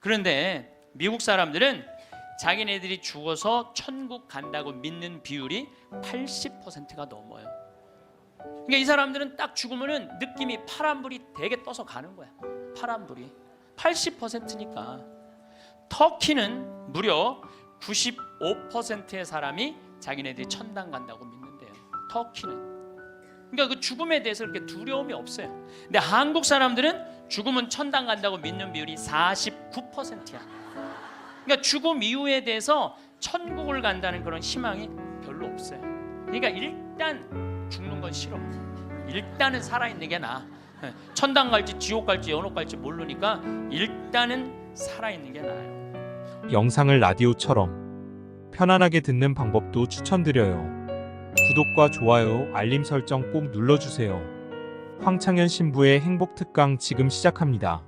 그런데 미국 사람들은 자기네들이 죽어서 천국 간다고 믿는 비율이 80%가 넘어요. 그러니까 이 사람들은 딱 죽으면은 느낌이 파란불이 되게 떠서 가는 거야. 파란불이 80%니까. 터키는 무려 95%의 사람이 자기네들이 천당 간다고 믿는데요. 터키는. 그러니까 그 죽음에 대해서 그렇게 두려움이 없어요. 근데 한국 사람들은 죽으면 천당 간다고 믿는 비율이 49%야. 그러니까 죽음 이후에 대해서 천국을 간다는 그런 희망이 별로 없어요. 그러니까 일단 죽는 건 싫어. 일단은 살아있는 게 나아. 천당 갈지 지옥 갈지 연옥 갈지 모르니까 일단은 살아있는 게 나아요. 영상을 라디오처럼 편안하게 듣는 방법도 추천드려요. 구독과 좋아요, 알림 설정 꼭 눌러주세요. 황창현 신부의 행복특강 지금 시작합니다.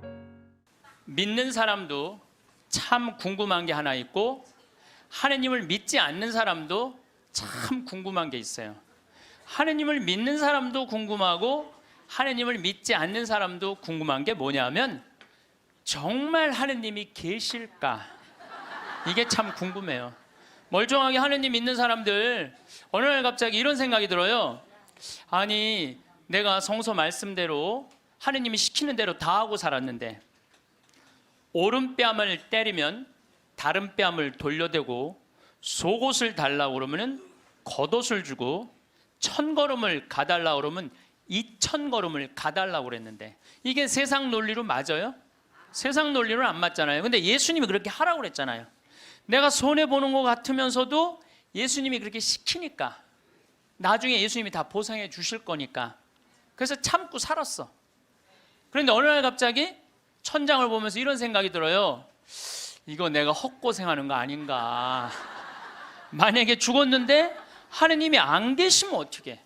믿는 사람도 참 궁금한 게 하나 있고 하느님을 믿지 않는 사람도 참 궁금한 게 있어요. 하느님을 믿는 사람도 궁금하고 하느님을 믿지 않는 사람도 궁금한 게 뭐냐면 정말 하느님이 계실까? 이게 참 궁금해요. 멀쩡하게 하느님 믿는 사람들 어느 날 갑자기 이런 생각이 들어요. 아니 내가 성서 말씀대로 하느님이 시키는 대로 다 하고 살았는데 오른뺨을 때리면 다른 뺨을 돌려대고 속옷을 달라고 그러면 겉옷을 주고 1000걸음을 가달라고 그러면 2000걸음을 가달라고 그랬는데 이게 세상 논리로 맞아요? 세상 논리로 안 맞잖아요. 근데 예수님이 그렇게 하라고 그랬잖아요. 내가 손해보는 것 같으면서도 예수님이 그렇게 시키니까 나중에 예수님이 다 보상해 주실 거니까 그래서 참고 살았어. 그런데 어느 날 갑자기 천장을 보면서 이런 생각이 들어요. 이거 내가 헛고생하는 거 아닌가. 만약에 죽었는데 하느님이 안 계시면 어떻게?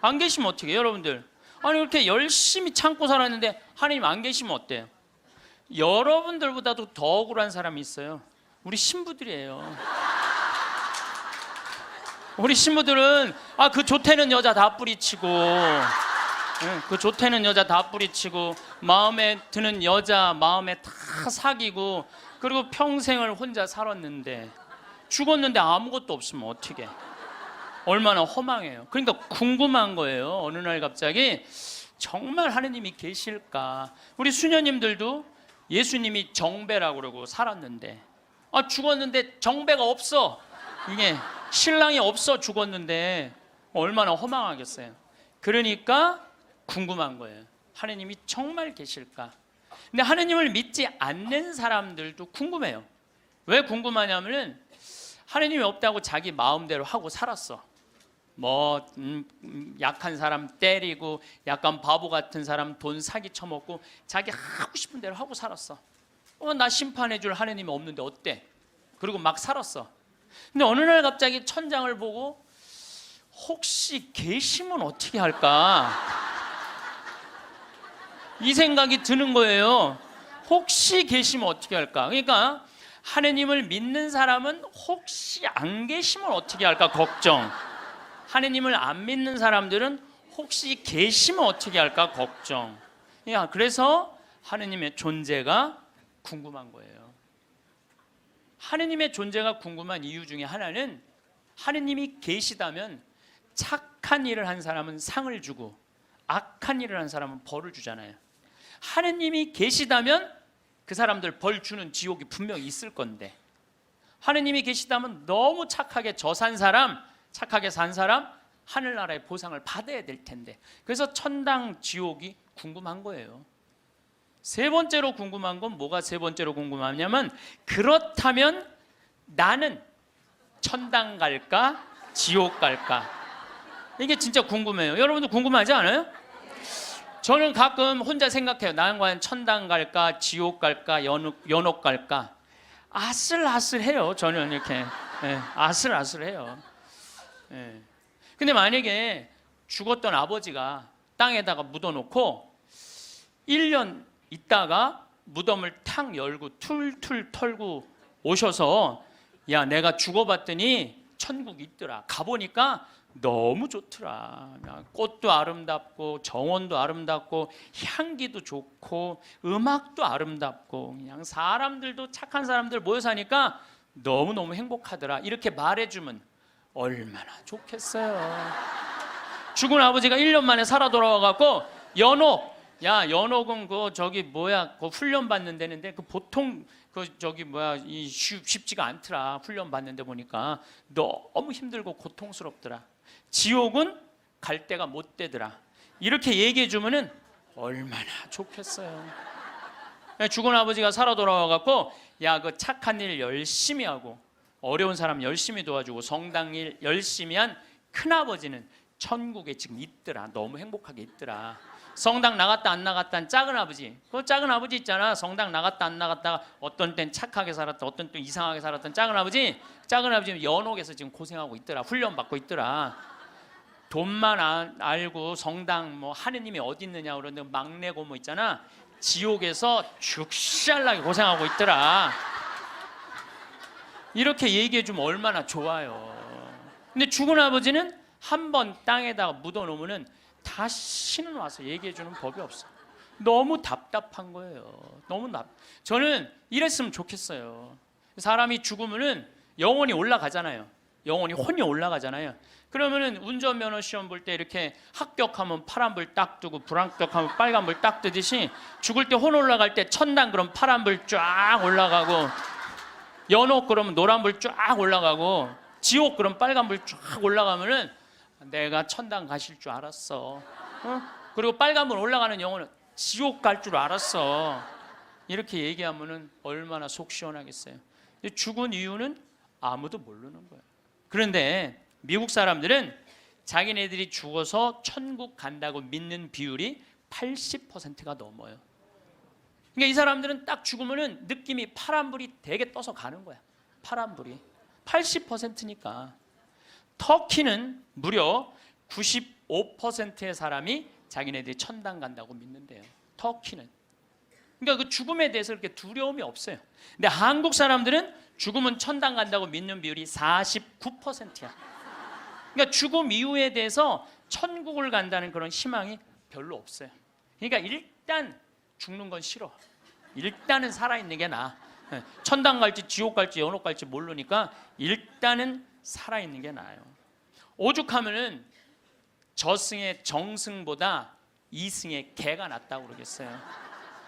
안 계시면 어떻게? 여러분들 아니 그렇게 열심히 참고 살았는데 하느님 안 계시면 어때요? 여러분들보다도 더 억울한 사람이 있어요. 우리 신부들이에요. 우리 신부들은 그 좋대는 여자 다 뿌리치고 그 좋대는 여자 다 뿌리치고 마음에 드는 여자 마음에 다 사귀고 그리고 평생을 혼자 살았는데 죽었는데 아무것도 없으면 어떻게? 얼마나 허망해요. 그러니까 궁금한 거예요. 어느 날 갑자기 정말 하느님이 계실까? 우리 수녀님들도 예수님이 정배라고 그러고 살았는데 죽었는데 정배가 없어. 이게 신랑이 없어 죽었는데 얼마나 허망하겠어요. 그러니까 궁금한 거예요. 하느님이 정말 계실까? 근데 하느님을 믿지 않는 사람들도 궁금해요. 왜 궁금하냐면은 하느님이 없다고 자기 마음대로 하고 살았어. 약한 사람 때리고 약간 바보 같은 사람 돈 사기 쳐먹고 자기 하고 싶은 대로 하고 살았어. 나 심판해 줄 하느님이 없는데 어때? 그리고 막 살았어. 근데 어느 날 갑자기 천장을 보고 혹시 계시면 어떻게 할까? 이 생각이 드는 거예요. 혹시 계시면 어떻게 할까? 그러니까 하느님을 믿는 사람은 혹시 안 계시면 어떻게 할까 걱정. 하느님을 안 믿는 사람들은 혹시 계시면 어떻게 할까 걱정. 그래서 하느님의 존재가 궁금한 거예요. 하느님의 존재가 궁금한 이유 중에 하나는 하느님이 계시다면 착한 일을 한 사람은 상을 주고 악한 일을 한 사람은 벌을 주잖아요. 하느님이 계시다면 그 사람들 벌 주는 지옥이 분명히 있을 건데 하느님이 계시다면 너무 착하게 산 사람, 착하게 산 사람 하늘나라의 보상을 받아야 될 텐데 그래서 천당 지옥이 궁금한 거예요. 세 번째로 궁금한 건 뭐가 세 번째로 궁금하냐면 그렇다면 나는 천당 갈까 지옥 갈까? 이게 진짜 궁금해요. 여러분도 궁금하지 않아요? 저는 가끔 혼자 생각해요. 나는 과연 천당 갈까 지옥 갈까 연옥 갈까? 아슬아슬해요. 저는 이렇게 아슬아슬해요. 근데 만약에 죽었던 아버지가 땅에다가 묻어놓고 1년 있다가 무덤을 탁 열고 툴툴 털고 오셔서 야 내가 죽어봤더니 천국 있더라. 가보니까 너무 좋더라. 그냥 꽃도 아름답고 정원도 아름답고 향기도 좋고 음악도 아름답고 그냥 사람들도 착한 사람들 모여 사니까 너무너무 행복하더라. 이렇게 말해주면 얼마나 좋겠어요. 죽은 아버지가 1년 만에 살아 돌아와갖고 연옥, 야 연옥은 그 훈련 받는 데는데 그 보통 쉽지가 않더라. 훈련 받는데 보니까 너무 힘들고 고통스럽더라. 지옥은 갈 데가 못 되더라. 이렇게 얘기해 주면은 얼마나 좋겠어요. 죽은 아버지가 살아 돌아와갖고 야 그 착한 일 열심히 하고 어려운 사람 열심히 도와주고 성당 일 열심히 한 큰아버지는 천국에 지금 있더라. 너무 행복하게 있더라. 성당 나갔다 안 나갔다 한 작은 아버지, 그 작은 아버지 있잖아. 성당 나갔다 안 나갔다가 어떤 땐 착하게 살았다 어떤 땐 이상하게 살았던 작은 아버지는 연옥에서 지금 고생하고 있더라. 훈련 받고 있더라. 돈만 알고 성당 하느님이 어디 있느냐 그러는데 막내 고모 있잖아. 지옥에서 죽살나게 고생하고 있더라. 이렇게 얘기해 주면 얼마나 좋아요. 근데 죽은 아버지는 한번 땅에다가 묻어 놓으면은 다시는 와서 얘기해 주는 법이 없어. 너무 답답한 거예요. 저는 이랬으면 좋겠어요. 사람이 죽으면은 영혼이 올라가잖아요. 영혼이 혼이 올라가잖아요. 그러면은 운전면허 시험 볼 때 이렇게 합격하면 파란불 딱 뜨고 불합격하면 빨간불 딱 뜨듯이 죽을 때 혼 올라갈 때 천당 그럼 파란불 쫙 올라가고 연옥 그러면 노란불 쫙 올라가고 지옥 그럼 빨간불 쫙 올라가면은 내가 천당 가실 줄 알았어. 그리고 빨간불 올라가는 영혼은 지옥 갈 줄 알았어. 이렇게 얘기하면은 얼마나 속 시원하겠어요. 죽은 이유는 아무도 모르는 거예요. 그런데 미국 사람들은 자기네들이 죽어서 천국 간다고 믿는 비율이 80%가 넘어요. 그러니까 이 사람들은 딱 죽으면은 느낌이 파란불이 되게 떠서 가는 거야. 파란불이 80%니까. 터키는 무려 95%의 사람이 자기네들이 천당 간다고 믿는데요. 터키는. 그러니까 그 죽음에 대해서 그렇게 두려움이 없어요. 근데 한국 사람들은 죽으면 천당 간다고 믿는 비율이 49%야. 그러니까 죽음 이후에 대해서 천국을 간다는 그런 희망이 별로 없어요. 그러니까 일단 죽는 건 싫어. 일단은 살아있는 게 나아. 천당 갈지 지옥 갈지 연옥 갈지 모르니까 일단은 살아있는 게 나아요. 오죽하면은 저승의 정승보다 이승의 개가 낫다고 그러겠어요.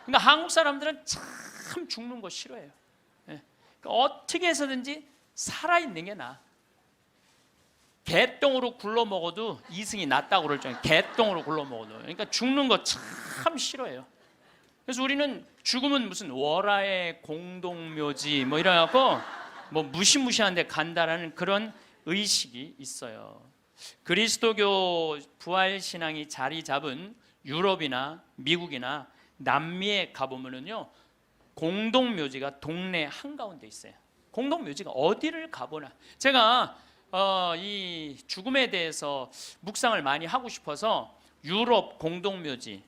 그러니까 한국 사람들은 참 죽는 거 싫어해요. 그러니까 어떻게 해서든지 살아있는 게 나아. 개똥으로 굴러 먹어도 이승이 낫다고 그럴 정도로 개똥으로 굴러 먹어도. 그러니까 죽는 거 참 싫어해요. 그래서 우리는 죽으면 무슨 월화의 공동묘지 이래갖고 무시무시한 데 간다라는 그런 의식이 있어요. 그리스도교 부활신앙이 자리 잡은 유럽이나 미국이나 남미에 가보면은요 공동묘지가 동네 한가운데 있어요. 공동묘지가 어디를 가보나. 제가 이 죽음에 대해서 묵상을 많이 하고 싶어서 유럽 공동묘지,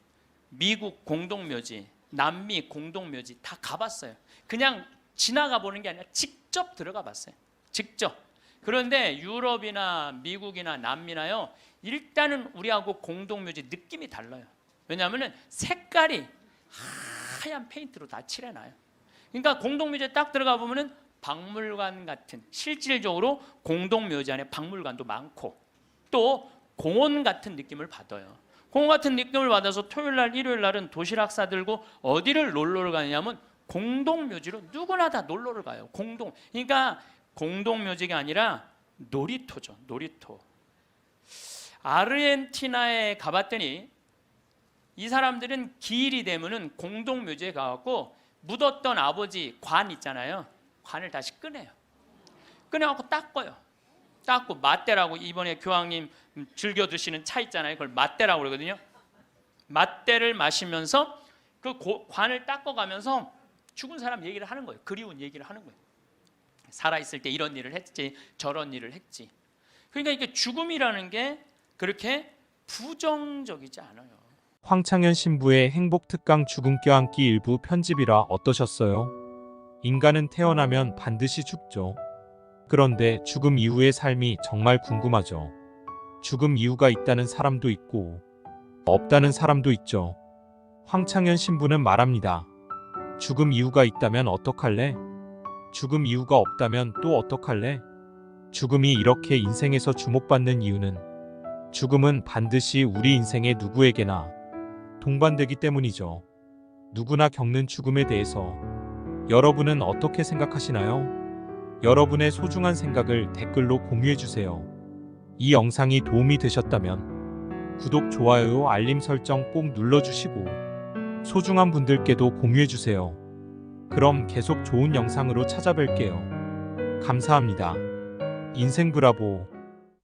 미국 공동묘지, 남미 공동묘지 다 가봤어요. 그냥 지나가 보는 게 아니라 직접 들어가 봤어요. 직접. 그런데 유럽이나 미국이나 남미나요 일단은 우리하고 공동묘지 느낌이 달라요. 왜냐하면 색깔이 하얀 페인트로 다 칠해놔요. 그러니까 공동묘지에 딱 들어가 보면은 박물관 같은, 실질적으로 공동묘지 안에 박물관도 많고 또 공원 같은 느낌을 받아요. 공원 같은 느낌을 받아서 토요일날 일요일날은 도시락 싸들고 어디를 놀러를 가냐면 공동묘지로 누구나 다 놀러를 가요. 그러니까 공동묘지가 아니라 놀이터죠. 놀이터. 아르헨티나에 가봤더니 이 사람들은 기일이 되면은 공동묘지에 가갖고 묻었던 아버지 관 있잖아요. 관을 다시 꺼내요. 꺼내갖고 닦아요. 닦고 맞대라고, 이번에 교황님 즐겨 드시는 차 있잖아요. 그걸 맞대라고 그러거든요. 맞대를 마시면서 그 관을 닦아가면서 죽은 사람 얘기를 하는 거예요. 그리운 얘기를 하는 거예요. 살아있을 때 이런 일을 했지, 저런 일을 했지. 그러니까 이게 죽음이라는 게 그렇게 부정적이지 않아요. 황창현 신부의 행복 특강 죽음 껴안기 일부 편집이라 어떠셨어요? 인간은 태어나면 반드시 죽죠. 그런데 죽음 이후의 삶이 정말 궁금하죠. 죽음 이유가 있다는 사람도 있고 없다는 사람도 있죠. 황창현 신부는 말합니다. 죽음 이유가 있다면 어떡할래? 죽음 이유가 없다면 또 어떡할래? 죽음이 이렇게 인생에서 주목받는 이유는 죽음은 반드시 우리 인생의 누구에게나 동반되기 때문이죠. 누구나 겪는 죽음에 대해서 여러분은 어떻게 생각하시나요? 여러분의 소중한 생각을 댓글로 공유해주세요. 이 영상이 도움이 되셨다면 구독, 좋아요, 알림 설정 꼭 눌러주시고 소중한 분들께도 공유해주세요. 그럼 계속 좋은 영상으로 찾아뵐게요. 감사합니다. 인생 브라보.